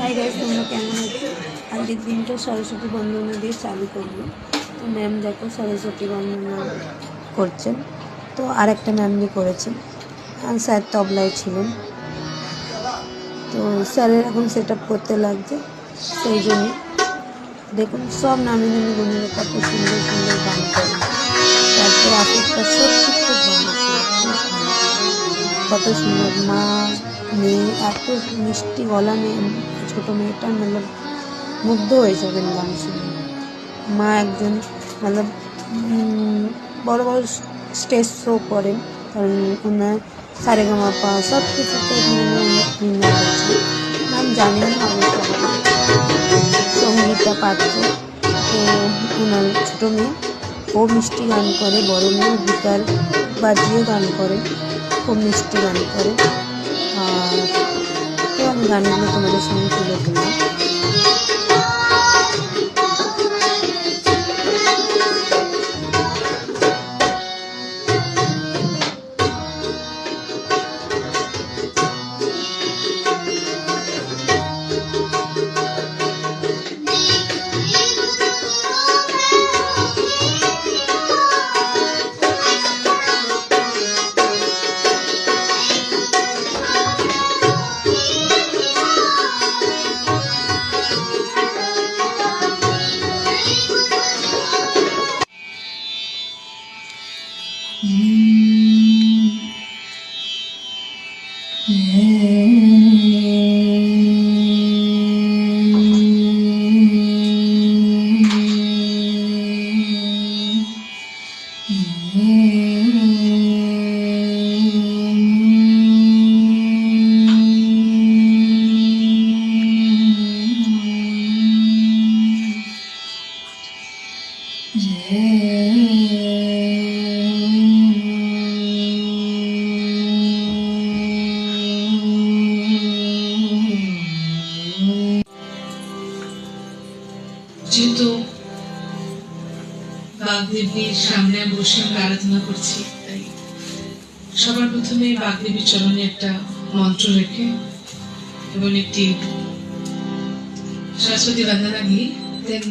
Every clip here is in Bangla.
হাই গাইস, তোমরা কেমন আছো? আজকের দিনটা সরস্বতী বন্দনা দিয়ে চালু করবো। তো ম্যাম দেখো সরস্বতী বন্দনা করছেন। তো আর একটা ম্যাম যে করেছেন, স্যার তবলায় ছিলেন। তো স্যারের এখন সেট আপ করতে লাগছে, সেই জন্যে দেখুন সব নামি নামি গুণীরা কত সুন্দর সুন্দর গান করেন। তারপর আসরটা সত্যি খুব ভালো ছিল, খুব ভালো, কত সুন্দর। মা মেয়ে এত মিষ্টি গলা, মেয়ে ছোটো মেয়েটা মানে মুগ্ধ হয়ে যাবেন গান শুনে। মা একজন মানে বড় বড় স্টেজ শো করেন, কারণ ওনার সারেগামাপা সব কিছুতে অভিনয় করছেন। নাম জানি না অবশ্য, সঙ্গীতা পাত্র। তো ওনার ছোটো মেয়ে, ও মিষ্টি গান করে, বড় মেয়ে গিটার বাজিয়ে গান করে, খুব মিষ্টি গান করে। আর তো আমি গানগুলো তোমাদের সঙ্গে তুলে ধরলাম। যেহেতু বাগদেবীর সামনে বসে আমরা আরাধনা করছি, তাই সবার প্রথমে বাগদেবীর চরণে একটা মন্ত্র রেখে এবং একটি সরস্বতী বন্দনা নিয়ে দেন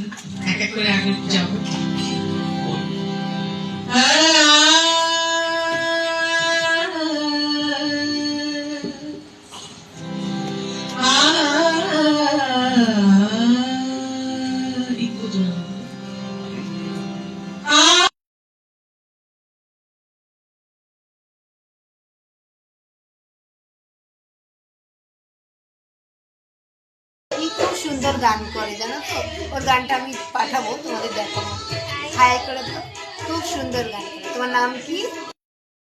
এক এক করে আগে যাব। খুব সুন্দর গান করে, জানো তো? ওর গানটা আমি পাঠাবো, তোমাদের দেখাবো। হাই করে দাও, খুব সুন্দর গান করে। তোমার নাম কি?